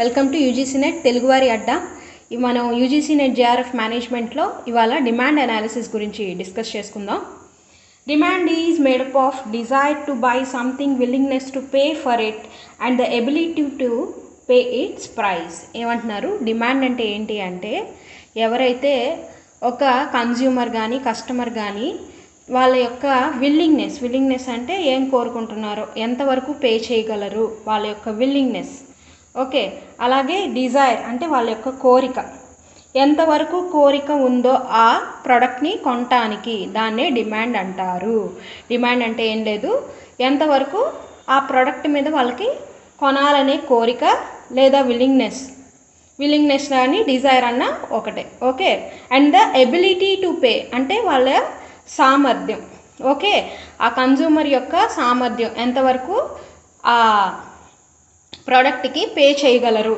Welcome to UGC net తెలుగువారి అడ్డా. మనం UGC net JRF మేనేజ్మెంట్లో ఇవాళ డిమాండ్ అనాలిసిస్ గురించి డిస్కస్ చేసుకుందాం. Demand is made up of desire to buy something, willingness to pay for it and the ability to pay it's price. ఏమంటున్నారు? Demand అంటే ఏంటి అంటే, ఎవరైతే ఒక కన్జ్యూమర్ కానీ కస్టమర్ కానీ వాళ్ళ యొక్క విల్లింగ్నెస్ అంటే ఏం కోరుకుంటున్నారో, ఎంతవరకు పే చేయగలరు, వాళ్ళ యొక్క విల్లింగ్నెస్. ఓకే, అలాగే డిజైర్ అంటే వాళ్ళ యొక్క కోరిక, ఎంతవరకు కోరిక ఉందో ఆ ప్రోడక్ట్ని కొనటానికి, దాన్నే డిమాండ్ అంటారు. డిమాండ్ అంటే ఏం లేదు, ఎంతవరకు ఆ ప్రోడక్ట్ మీద వాళ్ళకి కొనాలనే కోరిక లేదా విల్లింగ్నెస్ కానీ డిజైర్ అన్న ఒకటే. Okay, and the ability to pay అంటే వాళ్ళ సామర్థ్యం. ఓకే, ఆ కన్జ్యూమర్ యొక్క సామర్థ్యం, ఎంతవరకు ఆ ప్రోడక్ట్కి పే చేయగలరు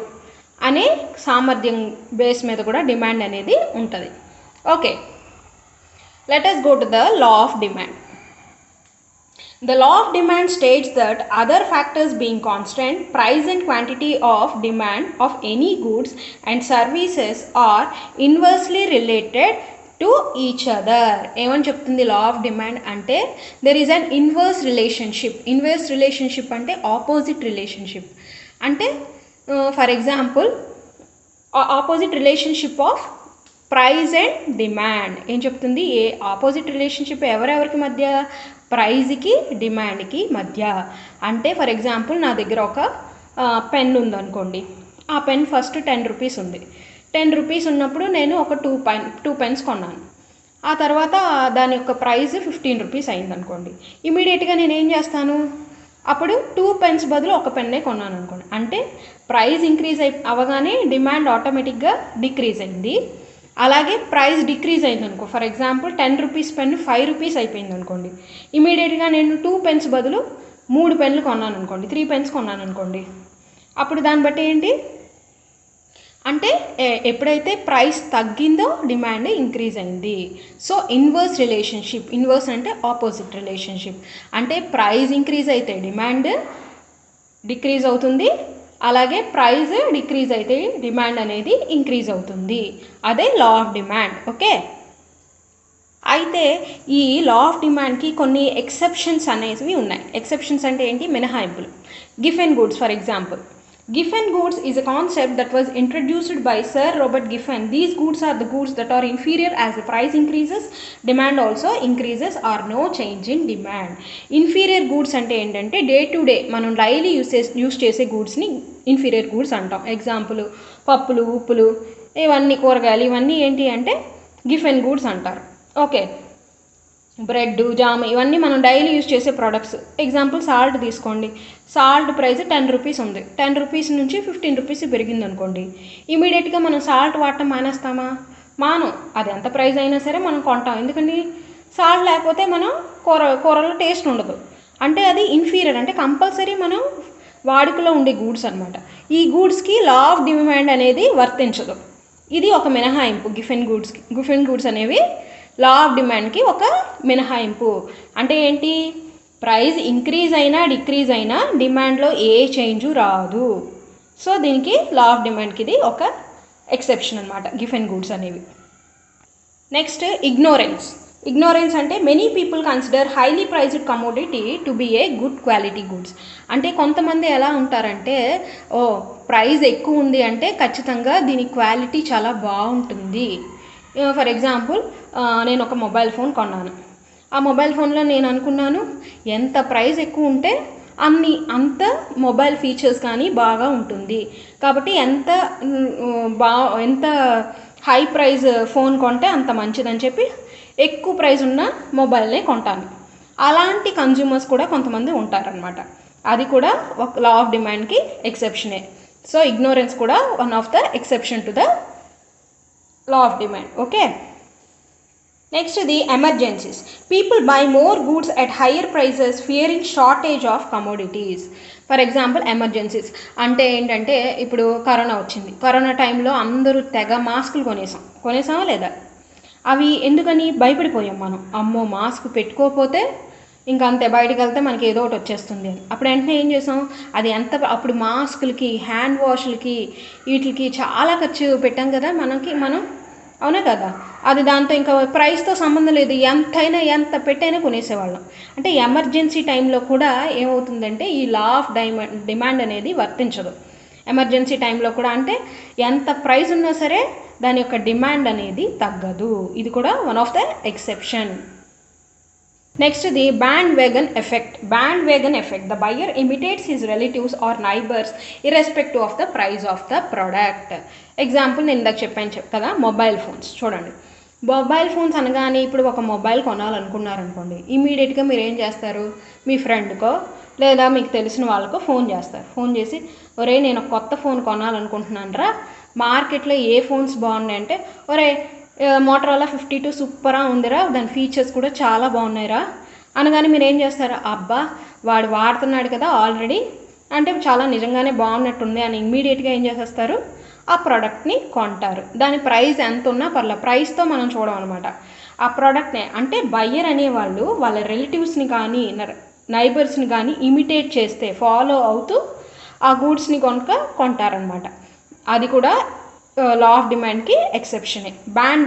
అనే సామర్థ్యం బేస్ మీద కూడా డిమాండ్ అనేది ఉంటుంది. Okay, let us go to the law of demand. The law of demand states that other factors being constant, price and quantity of demand of any goods and services are inversely related to each other. ఏమని చెప్తుంది లా of demand అంటే, there is an inverse relationship అంటే opposite relationship. అంటే for example opposite relationship of price and demand ఏం చెప్తుంది? ఏ opposite relationship ఎవరెవరికి మధ్య? ప్రైజ్కి డిమాండ్కి మధ్య. అంటే ఫర్ ఎగ్జాంపుల్ నా దగ్గర ఒక పెన్ ఉందనుకోండి, ఆ పెన్ ఫస్ట్ 10 రూపీస్ ఉంది. 10 రూపీస్ ఉన్నప్పుడు నేను ఒక టూ పెన్స్ కొన్నాను. ఆ తర్వాత దాని యొక్క ప్రైస్ 15 రూపీస్ అయింది అనుకోండి. ఇమీడియట్గా నేను ఏం చేస్తాను? అప్పుడు 2 పెన్స్ బదులు ఒక పెన్నే కొన్నాను అనుకోండి. అంటే ప్రైస్ ఇంక్రీజ్ అవ్వగానే డిమాండ్ ఆటోమేటిక్గా డిక్రీజ్ అయింది. అలాగే ప్రైస్ డిక్రీజ్ అయింది అనుకో, for example 10 rupees pen 5 rupees అయిపోయింది అనుకోండి. ఇమీడియట్గా నేను 2 పెన్స్ బదులు 3 పెన్లు కొన్నాను అనుకోండి, 3 పెన్స్ కొన్నాను అనుకోండి. అప్పుడు దాన్ని బట్టి ఏంటి అంటే, ఎప్పుడైతే ప్రైస్ తగ్గిందో డిమాండ్ ఇంక్రీజ్ అయింది. సో ఇన్వర్స్ అంటే ఆపోజిట్ రిలేషన్షిప్. అంటే ప్రైస్ ఇంక్రీజ్ అయితే డిమాండ్ డిక్రీజ్ అవుతుంది, అలాగే ప్రైస్ డిక్రీజ్ అయితే డిమాండ్ అనేది ఇంక్రీజ్ అవుతుంది. అదే లా ఆఫ్ డిమాండ్. ఓకే, అయితే ఈ లా ఆఫ్ డిమాండ్కి కొన్ని ఎక్సెప్షన్స్ అనేవి ఉన్నాయి. ఎక్సెప్షన్స్ అంటే ఏంటి? మినహాయింపులు. Giffen goods for example. Giffen goods is a concept that was introduced by Sir Robert Giffen. These goods are the goods that are inferior as the price increases, demand also increases or no change in demand. Inferior goods అంటే ఏంటంటే, day to day మనం daily use చేసే గూడ్స్ని inferior goods అంటాం. Example పప్పులు, ఉప్పులు, ఇవన్నీ కూరగాయలు, ఇవన్నీ ఏంటి అంటే గిఫెన్ గూడ్స్ అంటారు. ఓకే, బ్రెడ్, జామ్, ఇవన్నీ మనం డైలీ యూజ్ చేసే ప్రోడక్ట్స్. ఎగ్జాంపుల్ సాల్ట్ తీసుకోండి. సాల్ట్ ప్రైస్ 10 రూపీస్ ఉంది. 10 రూపీస్ నుంచి 15 రూపీస్ పెరిగింది అనుకోండి. ఇమీడియట్గా మనం సాల్ట్ వాడటం మానేస్తామా? మానం. అది ఎంత ప్రైస్ అయినా సరే మనం కొంటాం. ఎందుకండి? సాల్ట్ లేకపోతే మనం కూరలో టేస్ట్ ఉండదు. అంటే అది ఇన్ఫీరియర్, అంటే కంపల్సరీ మనం వాడుకలో ఉండే గూడ్స్ అనమాట. ఈ గూడ్స్కి లా ఆఫ్ డిమాండ్ అనేది వర్తించదు. ఇది ఒక మినహాయింపు. గిఫెన్ గూడ్స్ అనేవి లా ఆఫ్ డిమాండ్కి ఒక మినహాయింపు. అంటే ఏంటి? ప్రైస్ ఇంక్రీజ్ అయినా డిక్రీజ్ అయినా డిమాండ్లో ఏ చేంజు రాదు. సో దీనికి లా ఆఫ్ డిమాండ్కి ఇది ఒక ఎక్సెప్షన్ అనమాట, గిఫెన్ గూడ్స్ అనేవి. నెక్స్ట్ ఇగ్నోరెన్స్ అంటే many people consider highly prized commodity to be a good quality goods. అంటే కొంతమంది ఎలా ఉంటారంటే, ప్రైస్ ఎక్కువ ఉంది అంటే ఖచ్చితంగా దీని క్వాలిటీ చాలా బాగుంటుంది. ఫర్ ఎగ్జాంపుల్ నేను ఒక మొబైల్ ఫోన్ కొన్నాను. ఆ మొబైల్ ఫోన్లో నేను అనుకున్నాను, ఎంత ప్రైస్ ఎక్కువ ఉంటే అంత మొబైల్ ఫీచర్స్ కానీ బాగా ఉంటుంది, కాబట్టి ఎంత హై ప్రైస్ ఫోన్ కొంటే అంత మంచిదని చెప్పి ఎక్కువ ప్రైస్ ఉన్న మొబైల్నే కొంటాను. అలాంటి కన్జ్యూమర్స్ కూడా కొంతమంది ఉంటారనమాట. అది కూడా ఒక లా ఆఫ్ డిమాండ్కి ఎక్సెప్షనే. సో ఇగ్నోరెన్స్ కూడా one of the exception to the law of demand. Okay, next the emergencies. People by more goods at higher prices Fearing shortage of commodities. For example emergencies అంటే ఏంటంటే, ఇప్పుడు కరోనా వచ్చింది. Corona టైంలో అందరూ తెగ మాస్కులు కొనేసామా లేదా? అవి ఎందుకని భయపడిపోయాం మనం. అమ్మో మాస్క్ పెట్టుకోకపోతే ఇంకా అంతే, బయటకు వెళ్తే మనకి ఏదో ఒకటి వచ్చేస్తుంది అని. అప్పుడు వెంటనే ఏం చేసాం, అది ఎంత అప్పుడు మాస్కులకి, హ్యాండ్ వాష్లకి, వీటికి చాలా ఖర్చు పెట్టాం కదా మనం, అవునా కదా. అది దాంతో ఇంకా ప్రైస్తో సంబంధం లేదు, ఎంతైనా ఎంత పెట్టైనా కొనేసేవాళ్ళం. అంటే ఎమర్జెన్సీ టైంలో కూడా ఏమవుతుందంటే ఈ లా ఆఫ్ డిమాండ్ అనేది వర్తించదు ఎమర్జెన్సీ టైంలో కూడా. అంటే ఎంత ప్రైస్ ఉన్నా సరే దాని యొక్క డిమాండ్ అనేది తగ్గదు. ఇది కూడా one of the exception. Next the bandwagon effect. Bandwagon effect, the buyer imitates his relatives or neighbors irrespective of the price of the product. Example నేను ఇందాక చెప్పాను కదా, మొబైల్ ఫోన్స్. చూడండి, మొబైల్ ఫోన్స్ అనగానే ఇప్పుడు ఒక మొబైల్ కొనాలనుకున్నారనుకోండి, ఇమీడియట్గా మీరు ఏం చేస్తారు, మీ ఫ్రెండ్కో లేదా మీకు తెలిసిన వాళ్ళకో ఫోన్ చేస్తారు. ఫోన్ చేసి, ఒరే నేను ఒక కొత్త ఫోన్ కొనాలనుకుంటున్నాను రా, మార్కెట్లో ఏ ఫోన్స్ బాగున్నాయంటే, ఒరే మోటరోలా 52 సూపరా ఉందిరా, దాని ఫీచర్స్ కూడా చాలా బాగున్నాయిరా అనగానే మీరు ఏం చేస్తారు, అబ్బా వాడు వాడుతున్నాడు కదా ఆల్రెడీ, అంటే చాలా నిజంగానే బాగున్నట్టుంది అని ఇమ్మీడియట్గా ఏం చేసేస్తారు, ఆ ప్రోడక్ట్ని కొంటారు. దాని ప్రైస్ ఎంత ఉన్నా పర్లేదు, ప్రైస్తో మనం చూడం అనమాట ఆ ప్రోడక్ట్ని. అంటే బయ్యర్ అనేవాళ్ళు వాళ్ళ రిలేటివ్స్ని కానీ నైబర్స్ని కానీ ఇమిటేట్ చేస్తే, ఫాలో అవుతూ ఆ గూడ్స్ని కొంటారనమాట. అది కూడా లా ఆఫ్ డిమాండ్కి ఎక్సెప్షనే. బ్యాండ్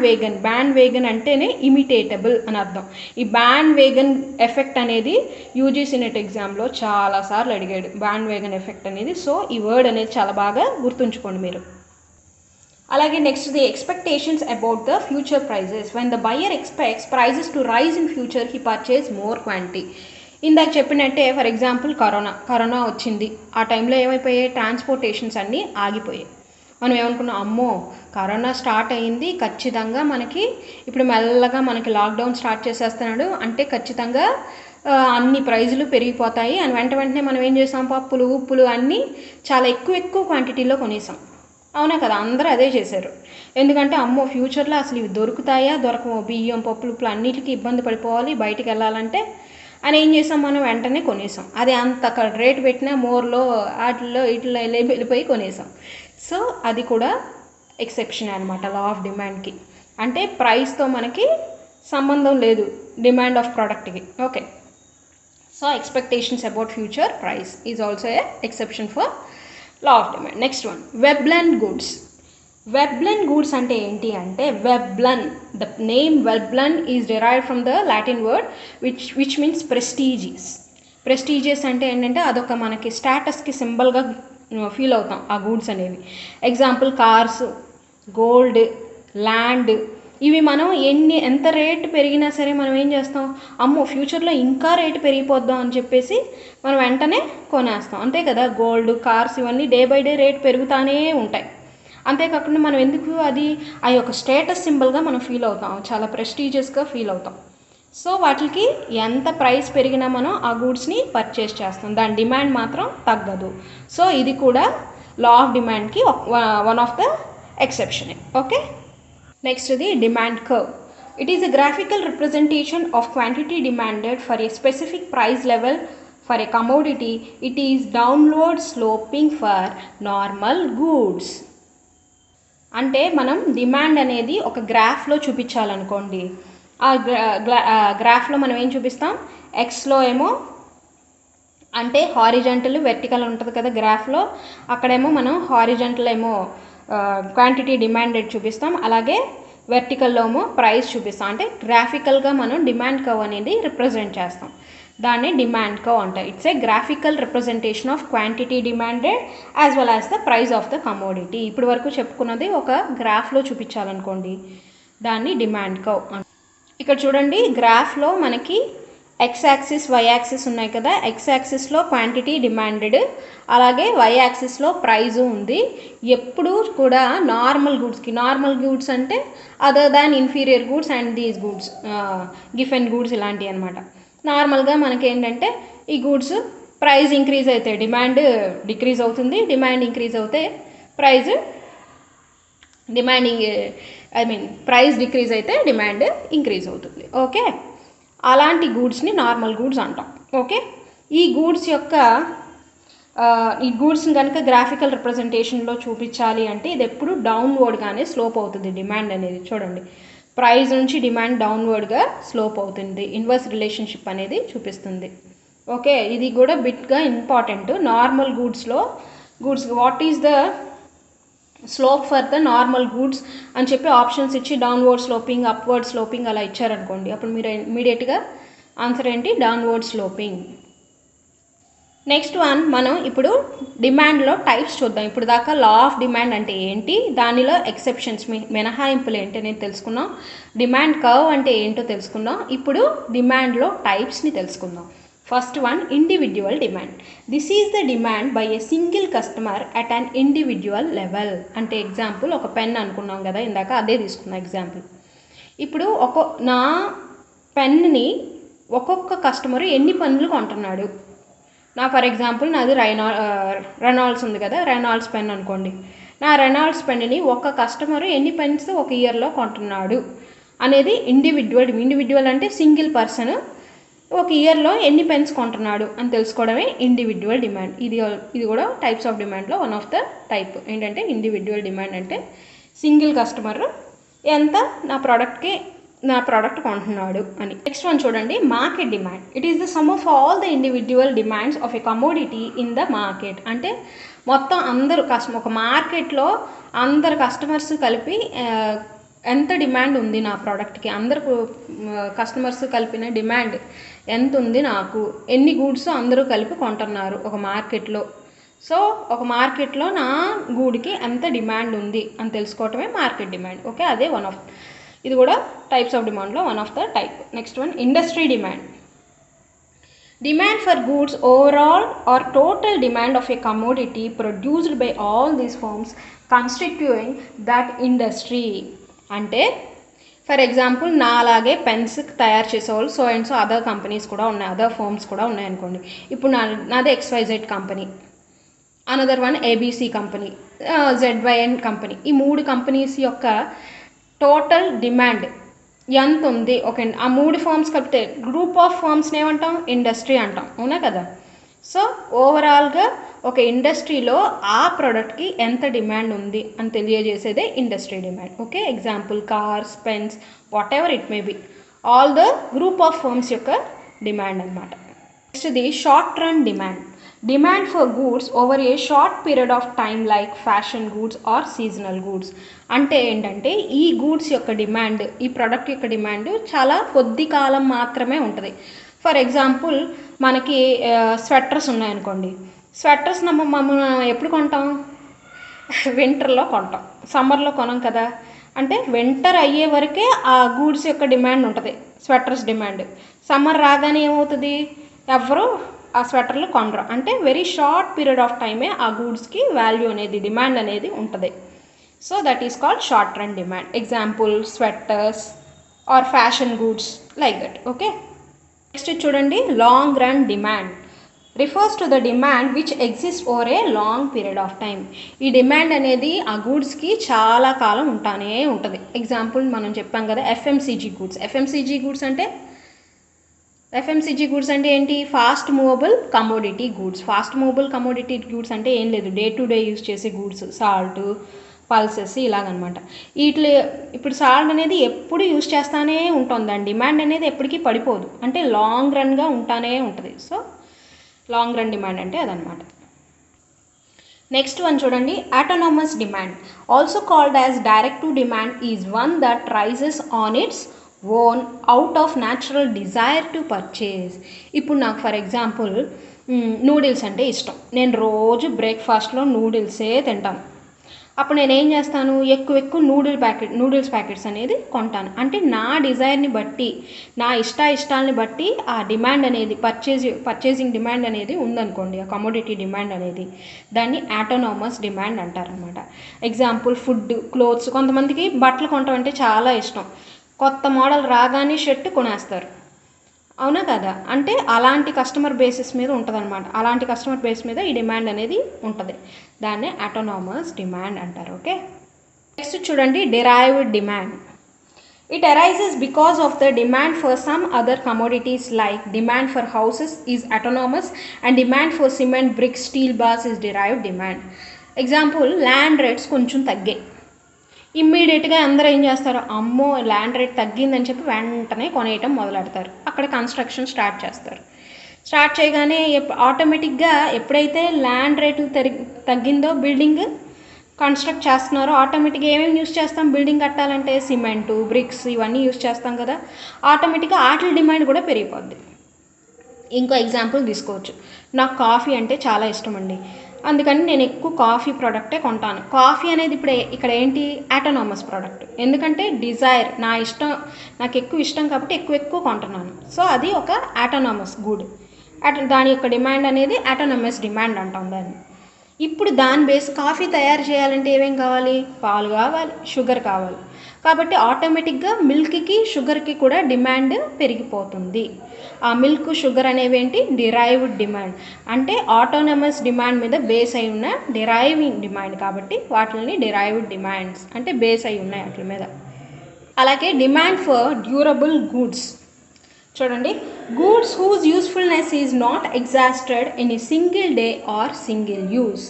వేగన్ అంటేనే ఇమిటేటబుల్ అని అర్థం. ఈ బ్యాండ్ వేగన్ ఎఫెక్ట్ అనేది యూజీసీ నెట్ ఎగ్జామ్లో చాలాసార్లు అడిగాడు, బ్యాండ్ వేగన్ ఎఫెక్ట్ అనేది. సో ఈ వర్డ్ అనేది చాలా బాగా గుర్తుంచుకోండి మీరు. అలాగే next the expectations about the future prices. When the buyer expects prices to rise in future he purchase more quantity. ఇందాక చెప్పినట్టే ఫర్ ఎగ్జాంపుల్ కరోనా వచ్చింది. ఆ టైంలో ఏమైపోయాయి, ట్రాన్స్పోర్టేషన్స్ అన్నీ ఆగిపోయాయి. మనం ఏమనుకున్నాం, అమ్మో కరోనా స్టార్ట్ అయ్యింది, ఖచ్చితంగా మనకి ఇప్పుడు మెల్లగా మనకి లాక్డౌన్ స్టార్ట్ చేసేస్తున్నాడు అంటే ఖచ్చితంగా అన్ని ప్రైజులు పెరిగిపోతాయి అని వెంటనే మనం ఏం చేసాం, పప్పులు ఉప్పులు అన్నీ చాలా ఎక్కువ క్వాంటిటీలో కొనేసాం. అవునా కదా, అందరూ అదే చేశారు. ఎందుకంటే అమ్మో ఫ్యూచర్లో అసలు ఇవి దొరుకుతాయా దొరకమో, బియ్యం పప్పులు ఉప్పులు అన్నిటికీ ఇబ్బంది పడిపోవాలి బయటికి వెళ్ళాలంటే అని ఏం చేసాం, మనం వెంటనే కొనేసాం. అది అంత రేటు పెట్టినా మోర్లో వీటిలో వెళ్ళిపోయి కొనేసాం. సో అది కూడా ఎక్సెప్షన్ అనమాట లా ఆఫ్ డిమాండ్కి. అంటే ప్రైస్తో మనకి సంబంధం లేదు డిమాండ్ ఆఫ్ ప్రోడక్ట్కి. Okay, so expectations about future price is also a exception for law of demand. Next one, Veblen goods. Veblen goods అంటే ఏంటి అంటే, Veblen, the name Veblen is derived from the Latin word which means prestigious. Prestigious అంటే ఏంటంటే అదొక మనకి స్టేటస్కి సింబల్గా feel అవుతాం ఆ goods అనేవి. ఎగ్జాంపుల్ కార్స్, గోల్డ్, ల్యాండ్, ఇవి మనం ఎంత రేటు పెరిగినా సరే మనం ఏం చేస్తాం, అమ్మో ఫ్యూచర్లో ఇంకా రేటు పెరిగిపోద్దాం అని చెప్పేసి మనం వెంటనే కొనేస్తాం. అంతే కదా, గోల్డ్, కార్స్ ఇవన్నీ డే బై డే రేటు పెరుగుతూనే ఉంటాయి. అంతేకాకుండా మనం ఎందుకు అది ఆ యొక్క స్టేటస్ సింబల్గా మనం ఫీల్ అవుతాం, చాలా ప్రెస్టీజియస్గా ఫీల్ అవుతాం. సో వాటికి ఎంత ప్రైస్ పెరిగినా మనం ఆ గూడ్స్ని పర్చేస్ చేస్తాం, దాని డిమాండ్ మాత్రం తగ్గదు. సో ఇది కూడా లా ఆఫ్ డిమాండ్కి వన్ ఆఫ్ ద ఎక్సెప్షనే. Okay, next the demand curve. It is a graphical representation of quantity demanded for a specific price level for a commodity. It is downward sloping for normal goods. అంటే మనం demand అనేది ఒక గ్రాఫ్లో చూపించాలనుకోండి, ఆ గ్రాఫ్లో మనం ఏం చూపిస్తాం, ఎక్స్లో ఏమో అంటే హారిజంటల్ వెర్టికల్ ఉంటుంది కదా గ్రాఫ్లో, అక్కడేమో మనం హారిజంటల్ ఏమో క్వాంటిటీ డిమాండెడ్ చూపిస్తాం, అలాగే వెర్టికల్లో ఏమో ప్రైస్ చూపిస్తాం. అంటే గ్రాఫికల్గా మనం డిమాండ్ కర్వ్ అనేది రిప్రజెంట్ చేస్తాం, దాన్ని డిమాండ్ కర్వ్ అంటారు. It's a graphical representation of quantity demanded as well as the price of the commodity. ఇప్పుడు వరకు చెప్పుకున్నది ఒక గ్రాఫ్లో చూపించాలనుకోండి, దాన్ని డిమాండ్ కర్వ్ అంటారు. ఇక్కడ చూడండి, గ్రాఫ్లో మనకి ఎక్స్ యాక్సిస్ వై యాక్సిస్ ఉన్నాయి కదా, ఎక్స్ యాక్సిస్లో క్వాంటిటీ డిమాండెడ్, అలాగే వై యాక్సిస్లో ప్రైజు ఉంది. ఎప్పుడు కూడా నార్మల్ గూడ్స్ అంటే other than inferior goods and these goods, Giffen goods ఇలాంటివి అనమాట. నార్మల్గా మనకి ఏంటంటే ఈ గూడ్స్ ప్రైస్ ఇంక్రీజ్ అయితే డిమాండ్ డిక్రీజ్ అవుతుంది, డిమాండ్ ఇంక్రీజ్ అవుతే ప్రైస్ ప్రైస్ డిక్రీజ్ అయితే డిమాండ్ ఇంక్రీజ్ అవుతుంది. ఓకే, అలాంటి గూడ్స్ని నార్మల్ గూడ్స్ అంటాం. ఓకే, ఈ గూడ్స్ని కనుక గ్రాఫికల్ రిప్రజెంటేషన్లో చూపించాలి అంటే ఇది ఎప్పుడు డౌన్వర్డ్గానే స్లోప్ అవుతుంది డిమాండ్ అనేది. చూడండి, ప్రైస్ నుంచి డిమాండ్ డౌన్వర్డ్గా స్లోప్ అవుతుంది. ఇన్వర్స్ రిలేషన్షిప్ అనేది చూపిస్తుంది. ఓకే, ఇది కూడా బిట్గా important. Normal goods what is the slope for the normal goods అని చెప్పి ఆప్షన్స్ ఇచ్చి డౌన్వర్డ్ స్లోపింగ్, అప్వర్డ్ స్లోపింగ్ అలా ఇచ్చారనుకోండి, అప్పుడు మీరు ఇమీడియట్గా ఆన్సర్ ఏంటి? Downward sloping. నెక్స్ట్ వన్, మనం ఇప్పుడు డిమాండ్లో టైప్స్ చూద్దాం. ఇప్పుడు దాకా లా ఆఫ్ డిమాండ్ అంటే ఏంటి, దానిలో ఎక్సెప్షన్స్ మినహాయింపులు ఏంటి అనేది తెలుసుకున్నాం. డిమాండ్ కర్వ్ అంటే ఏంటో తెలుసుకున్నాం. ఇప్పుడు డిమాండ్లో టైప్స్ని తెలుసుకుందాం. First one, individual demand. This is the demand by a single customer at an individual level. అంటే ఎగ్జాంపుల్ ఒక పెన్ అనుకున్నాం కదా ఇందాక, అదే తీసుకున్నాం ఎగ్జాంపుల్. ఇప్పుడు నా పెన్ని ఒక్కొక్క కస్టమర్ ఎన్ని పెన్నులు కొంటున్నాడు. ఫర్ ఎగ్జాంపుల్ నాది రెనాల్డ్స్ ఉంది కదా, రెనాల్డ్స్ పెన్ అనుకోండి. నా రెనాల్డ్స్ పెన్ని ఒక కస్టమర్ ఎన్ని పెన్స్ ఒక ఇయర్లో కొంటున్నాడు అనేది ఇండివిజువల్ అంటే సింగిల్ పర్సన్ ఒక ఇయర్లో ఎన్ని పెన్స్ కొంటున్నాడు అని తెలుసుకోవడమే ఇండివిజువల్ డిమాండ్. ఇది కూడా టైప్స్ ఆఫ్ డిమాండ్లో వన్ ఆఫ్ ద టైప్ ఏంటంటే ఇండివిజువల్ డిమాండ్ అంటే సింగిల్ కస్టమర్ ఎంత నా ప్రోడక్ట్ కొంటున్నాడు అని. నెక్స్ట్ వన్ చూడండి, market demand. It is the sum of all the individual demands of a commodity in the market. అంటే మొత్తం అందరూ ఒక మార్కెట్లో అందరు కస్టమర్స్ కలిపి ఎంత డిమాండ్ ఉంది నా ప్రోడక్ట్కి, అందరు కస్టమర్స్ కలిపిన డిమాండ్ ఎంత ఉంది, నాకు ఎన్ని గూడ్స్ అందరూ కలిపి కొంటున్నారు ఒక మార్కెట్లో. సో ఒక మార్కెట్లో నా గూడ్కి ఎంత డిమాండ్ ఉంది అని తెలుసుకోవటమే మార్కెట్ డిమాండ్. ఓకే, అదే ఇది కూడా టైప్స్ ఆఫ్ డిమాండ్లో one of the type. Next one, industry demand. Demand for goods overall or total demand of a commodity produced by all these firms constituting that industry. అంటే for example నా అలాగే pens తయారు చేసేవాళ్ళు so and so other companies కూడా ఉన్నాయి, other firms కూడా ఉన్నాయనుకోండి. ఇప్పుడు నాది XYZ company, another one ABC company, ZYN company. ఈ 3 కంపెనీస్ యొక్క టోటల్ డిమాండ్ ఎంత ఉంది. ఓకే, ఆ 3 ఫర్మ్స్ కలిపితే గ్రూప్ ఆఫ్ ఫర్మ్స్ని ఏమంటాం? ఇండస్ట్రీ అంటాం, అవునా కదా. సో ఓవరాల్గా ఒక ఇండస్ట్రీలో ఆ ప్రోడక్ట్కి ఎంత డిమాండ్ ఉంది అని తెలియజేసేదే industry demand. Okay, example cars, pens, whatever it may be, all the group of firms యొక్క డిమాండ్ అనమాట. Next the short run demand. Demand for goods over a short period of time like fashion goods or seasonal goods. అంటే ఏంటంటే ఈ goods యొక్క demand, ఈ product యొక్క demand చాలా కొద్ది కాలం మాత్రమే ఉంటుంది. ఫర్ ఎగ్జాంపుల్ మనకి స్వెటర్స్ ఉన్నాయనుకోండి. స్వెటర్స్ మనం ఎప్పుడు కొంటాం? వింటర్లో కొంటాం, సమ్మర్లో కొనం కదా. అంటే వింటర్ అయ్యే వరకే ఆ గూడ్స్ యొక్క డిమాండ్ ఉంటుంది, స్వెటర్స్ డిమాండ్. సమ్మర్ రాగానే ఏమవుతుంది? ఎవరు ఆ స్వెటర్లు కొనరు. అంటే వెరీ షార్ట్ పీరియడ్ ఆఫ్ టైమే ఆ గూడ్స్కి వాల్యూ అనేది, డిమాండ్ అనేది ఉంటుంది. So that is called short run demand. Example sweaters or fashion goods like that. Okay, next చూడండి, long run demand refers to the demand which exist over a long period of time. ఈ demand అనేది ఆ గూడ్స్కి చాలా కాలం ఉంటానే ఉంటుంది. Example మనం చెప్పాం కదా FMCG గూడ్స్. FMCG గూడ్స్ అంటే ఏంటి? Fast movable commodity goods. Fast movable commodity goods అంటే ఏం లేదు, డే టు డే యూజ్ చేసే గూడ్స్, సాల్ట్, పల్సెస్ ఇలాగనమాట. ఇప్పుడు సాల్ట్ అనేది ఎప్పుడు యూజ్ చేస్తానే ఉంటుంది, దాని డిమాండ్ అనేది ఎప్పటికీ పడిపోదు, అంటే లాంగ్ రన్గా ఉంటానే ఉంటుంది. సో లాంగ్ రన్ డిమాండ్ అంటే అదనమాట. నెక్స్ట్ వన్ చూడండి, autonomous demand also called as directive demand is one that rises on its own out of natural desire to purchase. ఇప్పుడు నాకు ఫర్ ఎగ్జాంపుల్ నూడిల్స్ అంటే ఇష్టం, నేను రోజు బ్రేక్ఫాస్ట్లో నూడిల్సే తింటాను. అప్పుడు నేను ఏం చేస్తాను? ఎక్కువ నూడిల్స్ ప్యాకెట్స్ అనేది కొంటాను. అంటే నా డిజైర్ని బట్టి, నా ఇష్టాలని బట్టి ఆ డిమాండ్ అనేది, పర్చేసింగ్ డిమాండ్ అనేది ఉందనుకోండి, ఆ కమోడిటీ డిమాండ్ అనేది, దాన్ని ఆటోనమస్ డిమాండ్ అంటారనమాట. Example food, clothes. కొంతమందికి బట్టలు కొనటం అంటే చాలా ఇష్టం, కొత్త మోడల్ రాగానే షర్ట్ కొనేస్తారు, అవునా కదా. అంటే అలాంటి కస్టమర్ బేసిస్ మీద ఉంటుంది అనమాట. అలాంటి కస్టమర్ బేస్ మీద ఈ డిమాండ్ అనేది ఉంటుంది, దాన్నే ఆటోనమస్ డిమాండ్ అంటారు. ఓకే, నెక్స్ట్ చూడండి, derived demand. It arises because of the demand for some other commodities like demand for houses is autonomous and demand for cement, bricks, steel bars is derived demand. Example land rates కొంచెం తగ్గాయి, ఇమ్మీడియట్గా అందరూ ఏం చేస్తారు, అమ్మో land rate తగ్గిందని చెప్పి వెంటనే కొనేయటం మొదలెడతారు. అక్కడ కన్స్ట్రక్షన్ స్టార్ట్ చేస్తారు. స్టార్ట్ చేయగానే ఆటోమేటిక్గా ఎప్పుడైతే ల్యాండ్ రేటు తగ్గిందో బిల్డింగ్ కన్స్ట్రక్ట్ చేస్తున్నారో ఆటోమేటిక్గా ఏమేమి యూస్ చేస్తాం, బిల్డింగ్ కట్టాలంటే సిమెంటు, బ్రిక్స్ ఇవన్నీ యూస్ చేస్తాం కదా, ఆటోమేటిక్గా వాటి డిమాండ్ కూడా పెరిగిపోద్ది. ఇంకో ఎగ్జాంపుల్ తీసుకోవచ్చు. నాకు కాఫీ అంటే చాలా ఇష్టం అండి, అందుకని నేను ఎక్కువ కాఫీ ప్రోడక్టే కొంటాను. కాఫీ అనేది ఇప్పుడు ఇక్కడ ఏంటి, ఆటోనామస్ ప్రోడక్ట్. ఎందుకంటే డిజైర్, నా ఇష్టం, నాకు ఎక్కువ ఇష్టం కాబట్టి ఎక్కువ కొంటున్నాను. సో అది ఒక ఆటోనామస్ గుడ్. దాని యొక్క డిమాండ్ అనేది ఆటోనామస్ డిమాండ్ అంటాం దాన్ని. ఇప్పుడు దాని బేస్ కాఫీ తయారు చేయాలంటే ఏమేం కావాలి, పాలు కావాలి, షుగర్ కావాలి. కాబట్టి ఆటోమేటిక్గా మిల్క్కి షుగర్కి కూడా డిమాండ్ పెరిగిపోతుంది. ఆ మిల్క్ షుగర్ అనేవి ఏంటి, డిరైవ్డ్ డిమాండ్, అంటే ఆటోనమస్ డిమాండ్ మీద బేస్ అయి ఉన్న డిరైవింగ్ డిమాండ్. కాబట్టి వాటిని డిరైవ్డ్ డిమాండ్స్ అంటే బేస్ అయి ఉన్నాయి వాటి మీద. అలాగే డిమాండ్ ఫర్ డ్యూరబుల్ గూడ్స్. చూడండి, goods whose usefulness is not exhausted in a single day or single use.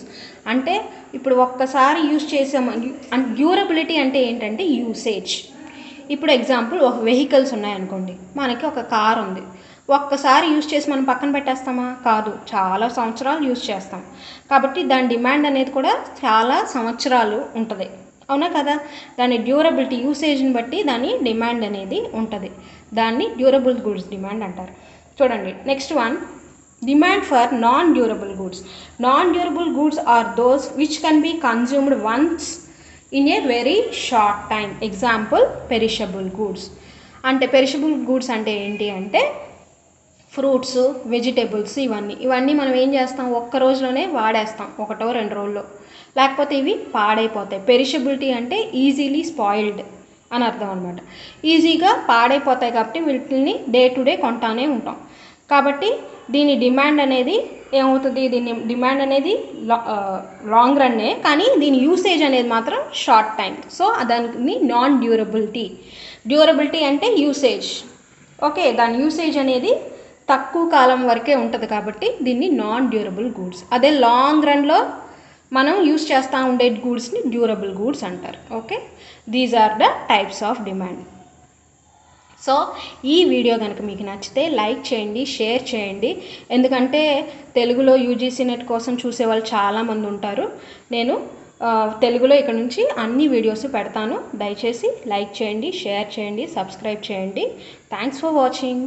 అంటే ఇప్పుడు ఒక్కసారి యూజ్ చేసాము. డ్యూరబిలిటీ అంటే ఏంటంటే యూసేజ్. ఇప్పుడు ఎగ్జాంపుల్, ఒక వెహికల్స్ ఉన్నాయనుకోండి, మనకి ఒక కార్ ఉంది, ఒక్కసారి యూజ్ చేసి మనం పక్కన పెట్టేస్తామా, కాదు, చాలా సంవత్సరాలు యూజ్ చేస్తాం. కాబట్టి దాని డిమాండ్ అనేది కూడా చాలా సంవత్సరాలు ఉంటుంది, అవునా కదా. దాని డ్యూరబిలిటీ యూసేజ్ని బట్టి దాని డిమాండ్ అనేది ఉంటుంది. దాన్ని డ్యూరబుల్ గూడ్స్ డిమాండ్ అంటారు. చూడండి next one, demand for non durable goods. Non durable goods are those which can be consumed once in a very short time. Example perishable goods. అంటే పెరిషబుల్ గూడ్స్ అంటే ఏంటి అంటే fruits, vegetables, ఇవన్నీ మనం ఏం చేస్తాం, ఒక్క రోజులోనే వాడేస్తాం, 1-2 రోజుల్లో, లేకపోతే ఇవి పాడైపోతాయి. పెరిషబిలిటీ అంటే ఈజీలీ స్పాయిల్డ్ అని అర్థం అనమాట. ఈజీగా పాడైపోతాయి కాబట్టి వీటిని డే టు డే కొంటానే ఉంటాం. కాబట్టి దీని డిమాండ్ అనేది ఏమవుతుంది, దీని డిమాండ్ అనేది లాంగ్ రన్నే, కానీ దీని యూసేజ్ అనేది మాత్రం షార్ట్ టైం. సో దానికి నాన్ డ్యూరబిలిటీ. డ్యూరబిలిటీ అంటే యూసేజ్, ఓకే, దాని యూసేజ్ అనేది తక్కువ కాలం వరకే ఉంటుంది కాబట్టి దీన్ని నాన్ డ్యూరబుల్ గూడ్స్. అదే లాంగ్ రన్లో మనం యూస్ చేస్తూ ఉండే గూడ్స్ని డ్యూరబుల్ గూడ్స్ అంటారు. Okay, these are the types of demand. So ఈ వీడియో కనుక మీకు నచ్చితే లైక్ చేయండి, షేర్ చేయండి. ఎందుకంటే తెలుగులో యూజీసీ నెట్ కోసం చూసేవాళ్ళు చాలామంది ఉంటారు. నేను తెలుగులో ఇక్కడ నుంచి అన్ని వీడియోస్ పెడతాను. దయచేసి లైక్ చేయండి, షేర్ చేయండి, సబ్స్క్రైబ్ చేయండి. Thanks for watching.